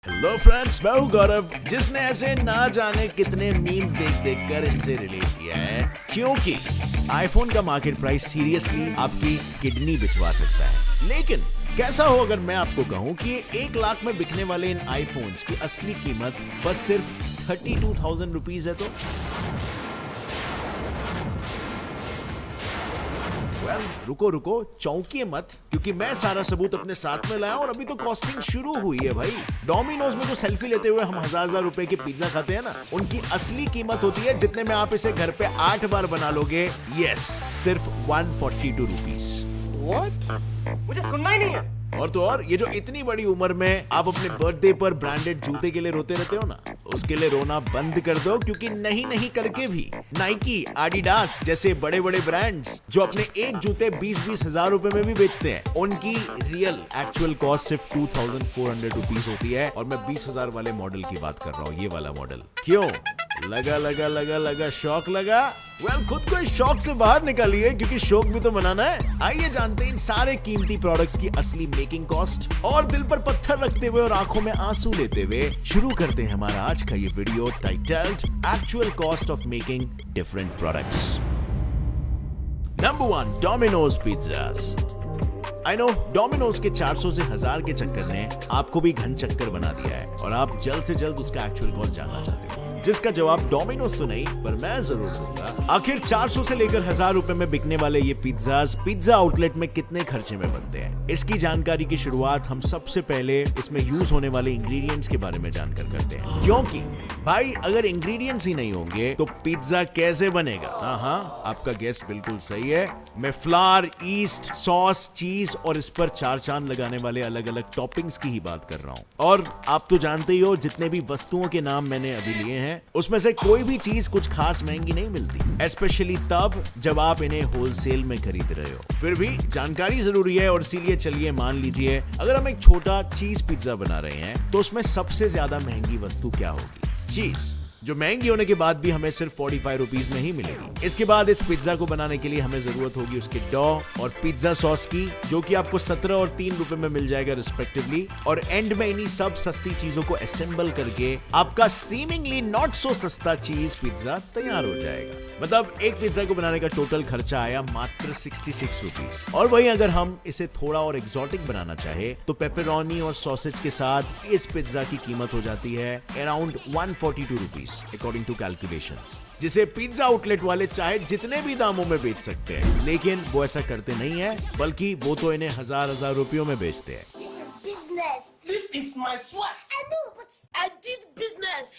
Hello friends, मैं हूं गौरव, जिसने ऐसे ना जाने कितने मीम्स देख कर इनसे रिलेट किया है, क्योंकि आईफोन का मार्केट प्राइस सीरियसली आपकी किडनी बिचवा सकता है। लेकिन कैसा हो अगर मैं आपको कहूं कि 1 लाख में बिकने वाले इन आईफोन्स की असली कीमत बस सिर्फ 32,000 रुपीज है तो? रुको चौंकिए मत, क्योंकि मैं सारा सबूत अपने साथ में लाया और अभी तो कॉस्टिंग शुरू हुई है भाई। डोमिनोज में जो सेल्फी लेते हुए हम हजार रुपए की पिज्जा खाते हैं ना, उनकी असली कीमत होती है जितने में आप इसे घर पे 8 बार बना लोगे। यस, सिर्फ 142 रुपीज। मुझे सुनना ही नहीं है। और तो और, ये जो इतनी बड़ी उम्र में आप अपने बर्थडे पर ब्रांडेड जूते के लिए रोते रहते हो ना, उसके लिए रोना बंद कर दो, क्योंकि नहीं करके भी नाइकी, एडिडास जैसे बड़े बड़े ब्रांड्स जो अपने एक जूते 20-20 हजार रुपए में भी बेचते हैं, उनकी रियल एक्चुअल कॉस्ट सिर्फ 2,400 रुपीज होती है। और मैं 20,000 वाले मॉडल की बात कर रहा हूँ, ये वाला मॉडल। क्यों लगा शौक लगा? खुद को इस शौक से बाहर निकालिए, क्योंकि शौक भी तो बनाना है। आइए जानते हैं इन सारे कीमती प्रोडक्ट्स की असली मेकिंग कॉस्ट, और दिल पर पत्थर रखते हुए और आंखों में आंसू लेते हुए शुरू करते हैं हमारा आज का ये video titled actual cost of making different products. Number 1, Domino's pizzas. I know, Domino's के 400 से 1000 के चक्कर ने आपको भी घन चक्कर बना दिया है, और आप जल्द से जल्द उसका एक्चुअल कॉस्ट जानना चाहते हो, जिसका जवाब डोमिनोज तो नहीं, पर मैं जरूर दूंगा। आखिर 400 से लेकर 1000 रुपए में बिकने वाले ये पिज्जाज पिज्जा आउटलेट में कितने खर्चे में बनते हैं, इसकी जानकारी की शुरुआत हम सबसे पहले इसमें यूज होने वाले इंग्रेडिएंट्स के बारे में जानकर करते हैं। क्योंकि भाई, अगर इंग्रेडिएंट्स ही नहीं होंगे तो पिज्जा कैसे बनेगा? हाँ, आपका गेस बिल्कुल सही है। मैं फ्लावर, ईस्ट, सॉस, चीज और इस पर 4 चांद लगाने वाले अलग अलग टॉपिंग्स की ही बात कर रहा हूँ। और आप तो जानते ही हो, जितने भी वस्तुओं के नाम मैंने अभी लिए हैं, उसमें से कोई भी चीज कुछ खास महंगी नहीं मिलती, स्पेशली तब जब आप इन्हें होलसेल में खरीद रहे हो। फिर भी जानकारी जरूरी है, और इसीलिए चलिए मान लीजिए, अगर हम एक छोटा चीज पिज्जा बना रहे हैं तो उसमें सबसे ज्यादा महंगी वस्तु क्या होगी? चीज, जो महंगी होने के बाद भी हमें सिर्फ 45 रुपीज में ही मिलेगी। इसके बाद इस पिज्जा को बनाने के लिए हमें जरूरत होगी उसके डॉ और पिज्जा सॉस की, जो कि आपको 17 और 3 रुपए में मिल जाएगा रिस्पेक्टिवली। और एंड में इन्हीं सब सस्ती चीजों को असेंबल करके आपका सीमिंगली नॉट सो सस्ता चीज पिज्जा तैयार हो जाएगा। मतलब एक पिज्जा को बनाने का टोटल खर्चा आया मात्र 66 रुपीज। और वहीं अगर हम इसे थोड़ा और एक्सोटिक बनाना चाहे तो पेपरोनी और सॉसेज के साथ इस पिज्जा की कीमत हो जाती है around 142 rupees according to calculations, जिसे पिज्जा आउटलेट वाले चाहे जितने भी दामों में बेच सकते हैं, लेकिन वो ऐसा करते नहीं है, बल्कि वो तो इन्हें हजार रुपयों में बेचते हैं। This is my sweat. I know, but I did business.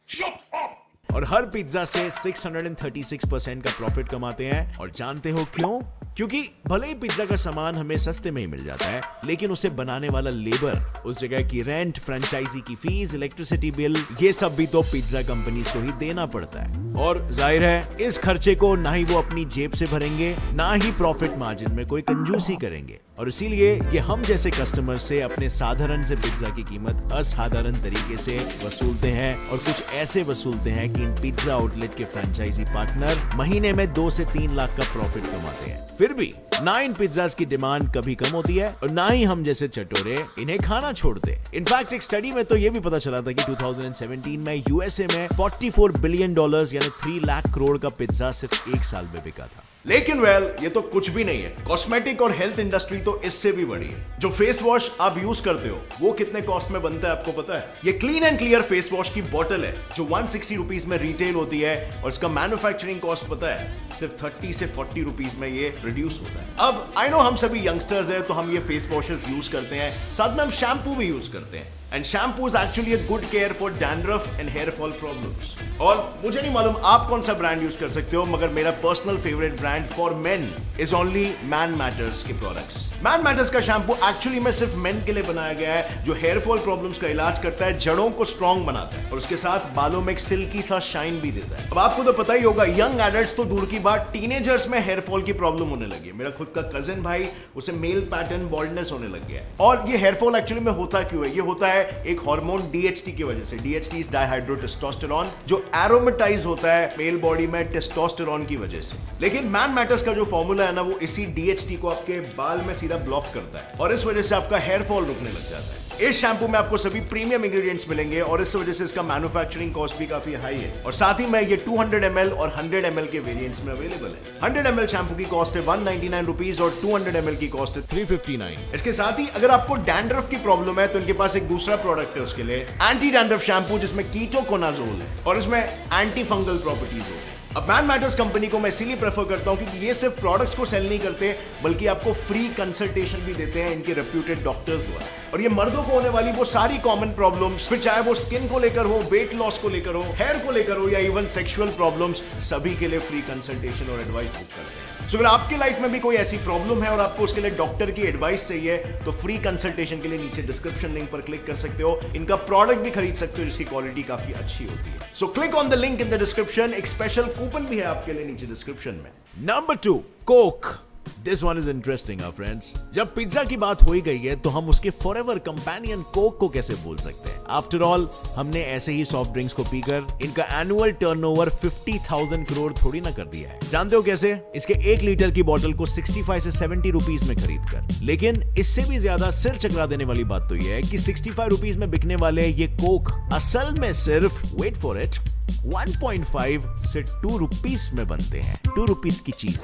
Shut up. और हर पिज्जा से 636% का प्रॉफिट कमाते हैं। और जानते हो क्यों? क्योंकि भले ही पिज्जा का सामान हमें सस्ते में ही मिल जाता है, लेकिन उसे बनाने वाला लेबर, उस जगह की रेंट, फ्रेंचाइजी की फीस, इलेक्ट्रिसिटी बिल, ये सब भी तो पिज्जा कंपनीज को ही देना पड़ता है। और जाहिर है, इस खर्चे को ना ही वो अपनी जेब से भरेंगे, ना ही प्रॉफिट मार्जिन में कोई कंजूसी करेंगे। और इसीलिए ये हम जैसे कस्टमर से अपने साधारण से पिज्जा की कीमत असाधारण तरीके से वसूलते हैं, और कुछ ऐसे वसूलते हैं कि इन पिज्जा आउटलेट के फ्रेंचाइजी पार्टनर महीने में 2 से 3 लाख का प्रॉफिट कमाते हैं। फिर भी ना इन पिज्जाज की डिमांड कभी कम होती है, और ना ही हम जैसे चटोरे इन्हें खाना छोड़ते। इनफैक्ट एक स्टडी में तो ये भी पता चला था कि 2017 में यूएसए में $44 बिलियन यानी 3 लाख करोड़ का पिज्जा सिर्फ 1 साल में बिका था। लेकिन ये तो कुछ भी नहीं है। कॉस्मेटिक और हेल्थ इंडस्ट्री तो इससे भी बड़ी है। जो फेस वॉश आप यूज करते हो, वो कितने कॉस्ट में बनता है आपको पता है? ये clean and clear face wash की बोतल है, जो 160 रुपीज में रिटेल होती है, और इसका मैन्युफैक्चरिंग कॉस्ट पता है, सिर्फ 30 से 40 रुपीज में ये प्रोड्यूस होता है। अब आई नो हम सभी यंगस्टर्स हैं, तो हम ये फेस वॉशेस यूज करते हैं, साथ में हम शैम्पू भी यूज करते हैं। And shampoo is actually a good care for dandruff and hair fall problems. और मुझे नहीं मालूम आप कौन सा ब्रांड यूज कर सकते हो, मगर मेरा personal favourite brand for main is only man matters के प्रोडक्ट्स। मैन मैटर्स का शैम्पू एक्चुअली में सिर्फ मेन के लिए बनाया गया है, जो हेयर फॉल प्रॉब्लम्स का इलाज करता है, जड़ों को स्ट्रॉन्ग बनाता है, और उसके साथ बालों में एक सिल्की सा शाइन भी देता है। अब आपको तो पता ही होगा, यंग एडल्ट्स तो दूर की बात, टीनेजर्स में हेयर फॉल की प्रॉब्लम होने लगी है। मेरा खुद का कजिन भाई, उसे मेल पैटर्न बॉल्डनेस होने लग गया है। और ये हेयर फॉल एक्चुअली में होता क्यों है? ये होता है एक हार्मोन DHT की वजह से। DHT इज डाइहाइड्रोटेस्टोस्टेरोन, जो एरोमेटाइज होता है मेल बॉडी में टेस्टोस्टेरोन की वजह से। लेकिन मैन मैन मैटर्स का जो फॉर्मूला है ना, वो इसी DHT को आपके बाल में सीधा ब्लॉक करता है और इस वजह से आपका हेयर फॉल रुकने लग जाता है। इस शैम्पू में आपको सभी प्रीमियम इंग्रेडिएंट्स मिलेंगे और इस वजह से इसका मैन्युफैक्चरिंग कॉस्ट भी काफी हाई है और साथ ही में ये 200 ml और 100 ml के वेरिएंट्स में अवेलेबल है। 100 ml शैम्पू की कॉस्ट है 199 रुपीज और 200 ml की कॉस्ट है 359। इसके साथ ही अगर आपको डैंड्रफ की प्रॉब्लम है तो इनके पास एक दूसरा प्रोडक्ट है उसके लिए, एंटी डैंड्रफ शैम्पू, जिसमें कीटोकोनाजोल है और इसमें एंटी फंगल प्रॉपर्टीज होती है। अब मैन मैटर्स कंपनी को मैं इसीलिए प्रेफर करता हूं क्योंकि ये सिर्फ प्रोडक्ट्स को सेल नहीं करते बल्कि आपको फ्री कंसल्टेशन भी देते हैं इनके रेप्यूटेड डॉक्टर्स द्वारा। और ये मर्दों को होने वाली वो सारी कॉमन प्रॉब्लम्स, फिर चाहे वो स्किन को लेकर हो, वेट लॉस को लेकर हो, हेयर को लेकर हो या इवन सेक्सुअल प्रॉब्लम्स, सभी के लिए फ्री कंसल्टेशन और एडवाइस बुक करते हैं। सो अगर आपके लाइफ में भी कोई ऐसी प्रॉब्लम है और आपको उसके लिए डॉक्टर की एडवाइस चाहिए तो फ्री कंसल्टेशन के लिए नीचे डिस्क्रिप्शन लिंक पर क्लिक कर सकते हो। इनका प्रोडक्ट भी खरीद सकते हो जिसकी क्वालिटी काफी अच्छी होती है। So click on the link in the description. एक स्पेशल कूपन भी है आपके लिए नीचे डिस्क्रिप्शन में। Number 2, Coke. This one is interesting, our friends. जब पिज्जा की बात हो ही गई है तो हम उसके फॉरएवर कंपेनियन कोक को कैसे भूल सकते हैं। आफ्टर ऑल हमने ऐसे ही सॉफ्ट ड्रिंक्स को पीकर इनका एनुअल टर्नओवर 50,000 करोड़ थोड़ी ना कर दिया है। जानते हो कैसे? इसके 1 लीटर की बोतल को 65 से 70 रुपीज में खरीद कर। लेकिन इससे भी ज्यादा सिर चकरा देने वाली बात तो यह है कि 65 रुपीज में बिकने वाले ये कोक असल में सिर्फ, वेट फॉर इट, 1.5 से 2 रुपीस में बनते हैं। 2 रुपीस की चीज।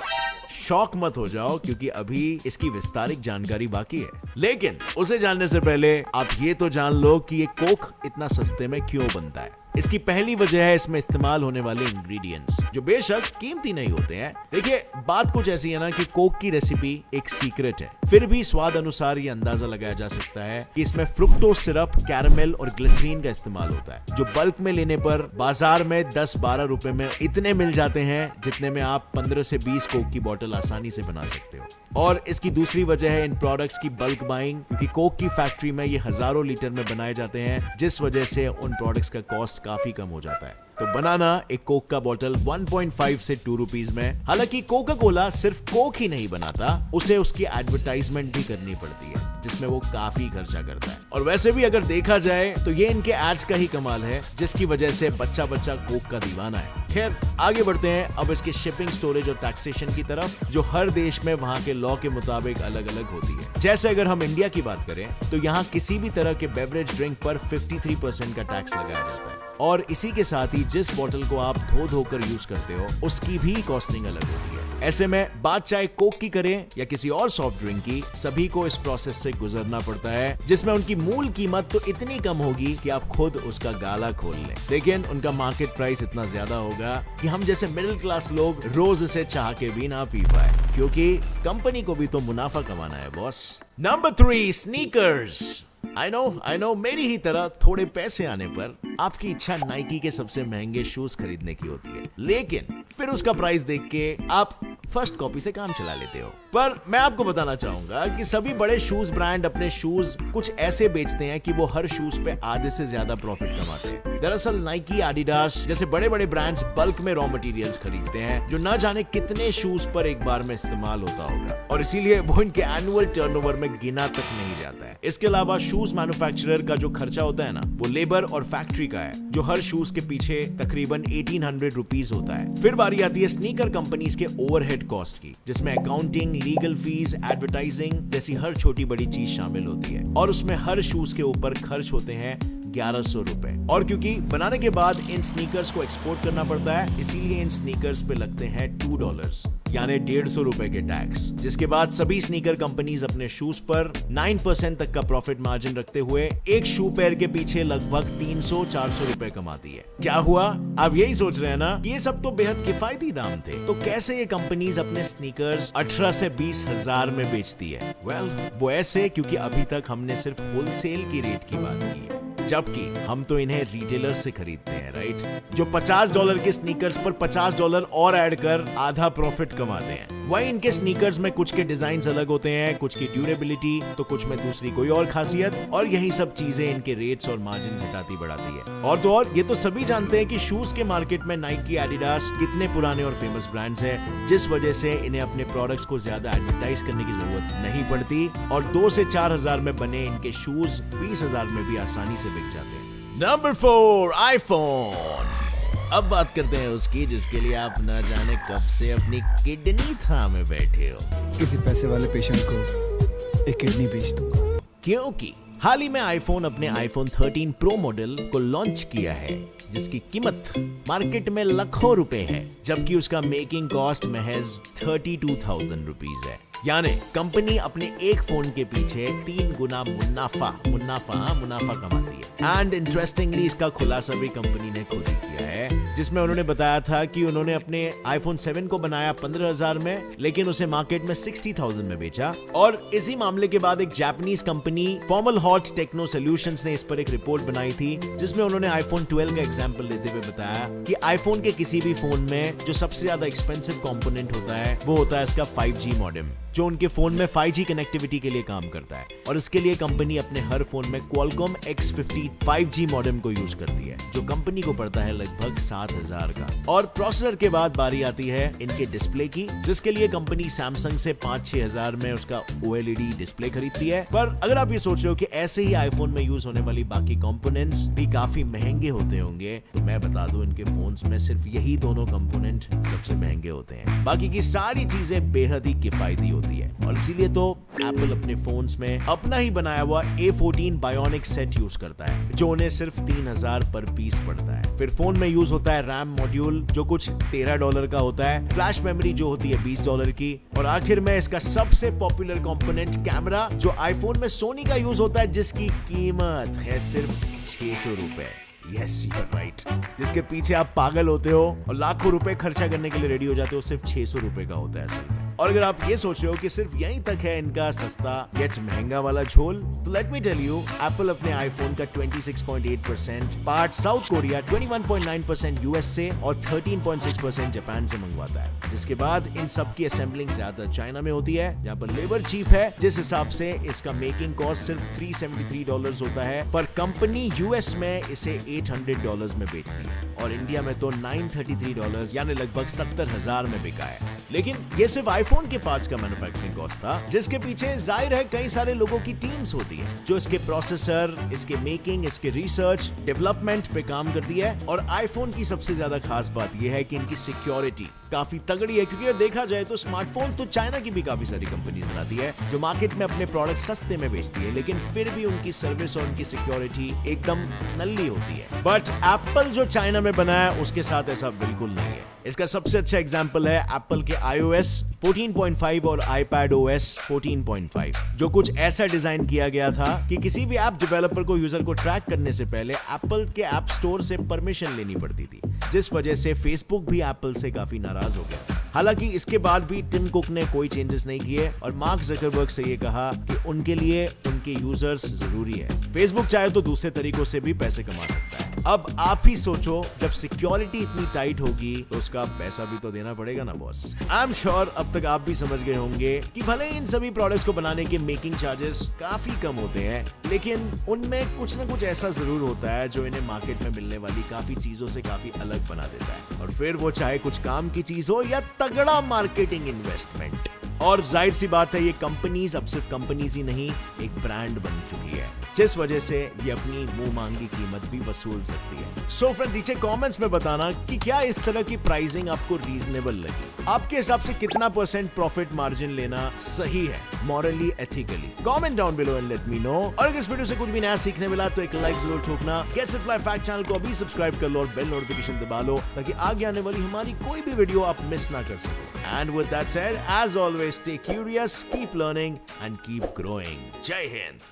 शॉक मत हो जाओ क्योंकि अभी इसकी विस्तारित जानकारी बाकी है, लेकिन उसे जानने से पहले आप ये तो जान लो कि ये कोक इतना सस्ते में क्यों बनता है। इसकी पहली वजह है इसमें इस्तेमाल होने वाले इंग्रेडिएंट्स, जो बेशक कीमती नहीं होते हैं। देखिए, बात कुछ ऐसी है ना कि कोक की रेसिपी एक सीक्रेट है, फिर भी स्वाद अनुसार ये अंदाजा लगाया जा सकता है कि इसमें फ्रुक्टोज सिरप, कैरामेल और ग्लिसरीन का इस्तेमाल होता है, जो बल्क में लेने पर बाजार में 10-12 रुपए में इतने मिल जाते हैं जितने में आप 15 से 20 कोक की बोतल आसानी से बना सकते हो। और इसकी दूसरी वजह है इन प्रोडक्ट्स की बल्क बाइंग, क्योंकि कोक की फैक्ट्री में ये हजारों लीटर में बनाए जाते हैं, जिस वजह से उन प्रोडक्ट्स का कॉस्ट काफी कम हो जाता है। तो बनाना एक कोक का बोतल 1.5 से 2 रुपीस में। हालांकि कोका कोला सिर्फ कोक ही नहीं बनाता, उसे उसकी एडवर्टाइजमेंट भी करनी पड़ती है जिसमें वो काफी खर्चा करता है। और वैसे भी अगर देखा जाए तो ये इनके एड्स का ही कमाल है, जिसकी वजह से बच्चा बच्चा कोक का दीवाना है। खैर, आगे बढ़ते हैं अब इसके शिपिंग, स्टोरेज और टैक्सेशन की तरफ, जो हर देश में वहां के लॉ के मुताबिक अलग अलग होती है। जैसे अगर हम इंडिया की बात करें तो यहाँ किसी भी तरह के बेवरेज ड्रिंक पर 53% का टैक्स लगाया जाता है और इसी के साथ ही जिस बोतल को आप धो धोकर यूज करते हो उसकी भी कॉस्टिंग अलग होती है। ऐसे में बात चाहे कोक की करें या किसी और सॉफ्ट ड्रिंक की, सभी को इस प्रोसेस से गुजरना पड़ता है, जिसमें उनकी मूल कीमत तो इतनी कम होगी कि आप खुद उसका गाला खोल लें, लेकिन उनका मार्केट प्राइस इतना ज्यादा होगा कि हम जैसे मिडिल क्लास लोग रोज इसे चाह के भी ना पी पाए, क्योंकि कंपनी को भी तो मुनाफा कमाना है boss. Number 3, sneakers. I know, मेरी ही तरह थोड़े पैसे आने पर आपकी इच्छा नाइकी के सबसे महंगे शूज खरीदने की होती है, लेकिन फिर उसका प्राइस देख के आप फर्स्ट कॉपी से काम चला लेते हो। पर मैं आपको बताना चाहूंगा कि सभी बड़े शूज ब्रांड अपने शूज कुछ ऐसे बेचते हैं कि वो हर शूज पे आधे से ज्यादा प्रॉफिट कमाते हैं। दरअसल नाइकी, एडिडास जैसे बड़े बड़े ब्रांड्स बल्क में रॉ मटेरियल्स खरीदते हैं, जो न जाने कितने शूज पर एक बार में इस्तेमाल होता होगा, और इसीलिए वो इनके एनुअल टर्नओवर में गिना तक नहीं जाता है। इसके अलावा शूज मैन्युफैक्चरर का जो खर्चा होता है ना, वो लेबर और फैक्ट्री का है, जो हर शूज के पीछे तकरीबन 1800 रुपीज होता है। फिर बारी आती है स्नीकर कंपनीज के ओवरहेड कॉस्ट की, जिसमें अकाउंटिंग, लीगल फीस, एडवर्टाइजिंग जैसी हर छोटी बड़ी चीज शामिल होती है, और उसमें हर शूज के ऊपर खर्च होते हैं 1100 रुपए। और क्योंकि बनाने के बाद इन स्नीकर्स को एक्सपोर्ट करना पड़ता है, इसीलिए इन स्नीकर्स पे लगते हैं $2, यानी 150 रुपए के टैक्स, जिसके बाद सभी स्नीकर कंपनीज अपने शूज पर 9% तक का प्रॉफिट मार्जिन रखते हुए एक शू पेयर के पीछे लगभग 300-400 रुपए कमाती है। क्या हुआ? आप यही सोच रहे हैं ना कि ये सब तो बेहद किफायती दाम थे, तो कैसे ये कंपनीज अपने स्नीकर्स 18 से 20 हजार में बेचती है? वेल, वो ऐसे क्योंकि अभी तक हमने सिर्फ होलसेल की रेट की बात की है, जबकि हम तो इन्हें रिटेलर से खरीदते हैं, राइट? जो $50 के स्नीकर्स पर $50 और ऐड कर आधा प्रॉफिट कमाते हैं। वही इनके स्नीकर्स में कुछ के डिजाइन अलग होते हैं, कुछ की ड्यूरेबिलिटी, तो कुछ में दूसरी कोई और खासियत, और यही सब चीजें इनके रेट्स और मार्जिन घटाती बढ़ाती है। और तो और ये तो सभी जानते हैं कि शूज के मार्केट में नाइकी, एडिडास कितने पुराने और फेमस ब्रांड्स हैं, जिस वजह से इन्हें अपने प्रोडक्ट्स को ज्यादा एडवर्टाइज करने की जरूरत नहीं पड़ती, और 2 से 4 हजार में बने इनके शूज 20 हजार में भी आसानी से बिक जाते हैं। Number 4, iPhone. अब बात करते हैं उसकी जिसके लिए आप न जाने कब से अपनी किडनी थामे बैठे हो। किसी पैसे वाले पेशेंट को एक किडनी बेच दूंगा। क्योंकि हाल ही में आईफोन अपने आईफोन 13 प्रो मॉडल को लॉन्च किया है जिसकी कीमत मार्केट में लाखों रुपए है, जबकि उसका मेकिंग कॉस्ट महज 32,000 रुपीज है। यानी कंपनी अपने एक फोन के पीछे 3 गुना मुनाफा कमाती है। एंड इंटरेस्टिंगली इसका खुलासा भी कंपनी ने खुद ही किया है, जिसमें उन्होंने बताया था कि उन्होंने अपने आईफोन 7 को बनाया 15,000 में, लेकिन उसे मार्केट में 60,000 में बेचा। और इसी मामले के बाद एक Japanese company formal hot techno solutions ने इस पर एक रिपोर्ट बनाई थी, जिसमें उन्होंने आईफोन 12 का एग्जांपल लेते हुए बताया कि आईफोन के किसी भी फोन में जो सबसे ज्यादा एक्सपेंसिव कंपोनेंट होता है वो होता है इसका 5G मॉडेम, जो उनके फोन में 5G कनेक्टिविटी के लिए काम करता है। और इसके लिए कंपनी अपने हर फोन में Qualcomm X50 5G मॉडेम को यूज करती है, जो कंपनी को पड़ता है लगभग 7,000 का। और प्रोसेसर के बाद बारी आती है इनके डिस्प्ले की, जिसके लिए कंपनी सैमसंग से 5-6 हजार में उसका OLED डिस्प्ले खरीदती है। पर अगर आप ये सोच रहे हो कि ऐसे ही आईफोन में यूज होने वाली बाकी कंपोनेंट्स भी काफी महंगे होते होंगे, तो मैं बता दूं इनके फोन्स में सिर्फ यही दोनों कंपोनेंट सबसे महंगे होते हैं, बाकी की सारी चीजें बेहद ही किफायती होती है। और इसीलिए तो एप्पल अपने फोन्स में अपना ही बनाया हुआ A14 बायोनिक सेट यूज करता है, जो उन्हें सिर्फ 3,000 पर पीस पड़ता है। फिर फोन में यूज होता है रैम मॉड्यूल, जो कुछ $13 का होता है, फ्लैश मेमोरी जो होती है $20 की, और आखिर में इसका सबसे पॉपुलर कंपोनेंट कैमरा, जो आईफोन में सोनी का यूज होता है, जिसकी कीमत है सिर्फ 600 रुपए। यस यू आर राइट, जिसके पीछे आप पागल होते हो और लाखों रुपए खर्चा करने के लिए रेडी हो जाते हो, सिर्फ 600 रुपए का होता है असल में। और अगर आप ये सोच रहे हो कि सिर्फ यहीं तक है इनका सस्ता यच महंगा वाला झोल, तो let me tell you, Apple अपने आईफोन का 26.8% पार्ट साउथ कोरिया, 21.9% यूएस से और 13.6% जापान से मंगवाता है। जिसके बाद इन सब की असेंबलिंग ज्यादातर चाइना में होती है, जहां पर लेबर चीप है, जिस हिसाब से इसका मेकिंग कॉस्ट सिर्फ $373 होता है, पर कंपनी यूएस में इसे $800 में बेचती है और इंडिया में तो $933 यानी लगभग 70,000 में बिका है। लेकिन ये सिर्फ आईफोन के पार्ट्स का मैन्युफैक्चरिंग कॉस्ट था, जिसके पीछे जाहिर है कई सारे लोगों की टीम्स होती है, जो इसके प्रोसेसर, इसके मेकिंग, इसके रिसर्च, डेवलपमेंट पे काम करती है। और आईफोन की सबसे ज्यादा खास बात यह है कि इनकी सिक्योरिटी काफी तगड़ी है, क्योंकि अगर देखा जाए तो स्मार्टफोन्स तो चाइना की भी काफी सारी कंपनीज बनाती है, जो मार्केट में अपने प्रोडक्ट सस्ते में बेचती है, लेकिन फिर भी उनकी सर्विस और उनकी सिक्योरिटी एकदम नल्ली होती है। बट एप्पल जो चाइना में बना है उसके साथ ऐसा बिल्कुल नहीं है। इसका सबसे अच्छा एग्जांपल है एप्पल के iOS 14.5 और iPadOS 14.5, जो कुछ ऐसा डिजाइन किया गया था कि किसी भी ऐप डेवलपर को यूजर को ट्रैक करने से पहले एप्पल के ऐप स्टोर से परमिशन लेनी पड़ती थी, जिस वजह से फेसबुक भी एप्पल से काफी नाराज हो गया। हालांकि इसके बाद भी टिम कुक ने कोई चेंजेस नहीं किए और मार्क जकरबर्ग से ये कहा कि उनके लिए उनके यूजर्स जरूरी है। फेसबुक चाहे तो दूसरे तरीकों से भी पैसे कमा सकता है। अब आप ही सोचो, जब सिक्योरिटी इतनी टाइट होगी तो उसका पैसा भी तो देना पड़ेगा ना बॉस। आई एम श्योर अब तक आप भी समझ गए होंगे कि भले इन सभी प्रोडक्ट्स को बनाने के मेकिंग चार्जेस काफी कम होते हैं, लेकिन उनमें कुछ ना कुछ ऐसा जरूर होता है जो इन्हें मार्केट में मिलने वाली काफी चीजों से काफी अलग बना देता है, और फिर वो चाहे कुछ काम की चीज हो या तगड़ा मार्केटिंग इन्वेस्टमेंट। और जाहिर सी बात है, ये कंपनीज अब सिर्फ कंपनीज ही नहीं, एक ब्रांड बन चुकी है, जिस वजह से ये अपनी मुंह मांगी कीमत भी वसूल सकती है। सो फ्रेंड, नीचे कमेंट्स में बताना कि क्या इस तरह की प्राइसिंग आपको रीजनेबल लगी। आपके हिसाब से कितना % प्रॉफिट मार्जिन लेना सही है, morally, ethically? Comment down below and let me know. और अगर इस वीडियो से कुछ भी नया सीखने मिला तो एक लाइक जरूर ठोकना। Gets it live fact channel को अभी सब्सक्राइब कर लो और बेल नोटिफिकेशन दबा लो, ताकि आगे आने वाली हमारी कोई भी वीडियो आप मिस ना कर सको। And with that said, as always, stay curious, keep learning and keep growing. Jai Hind.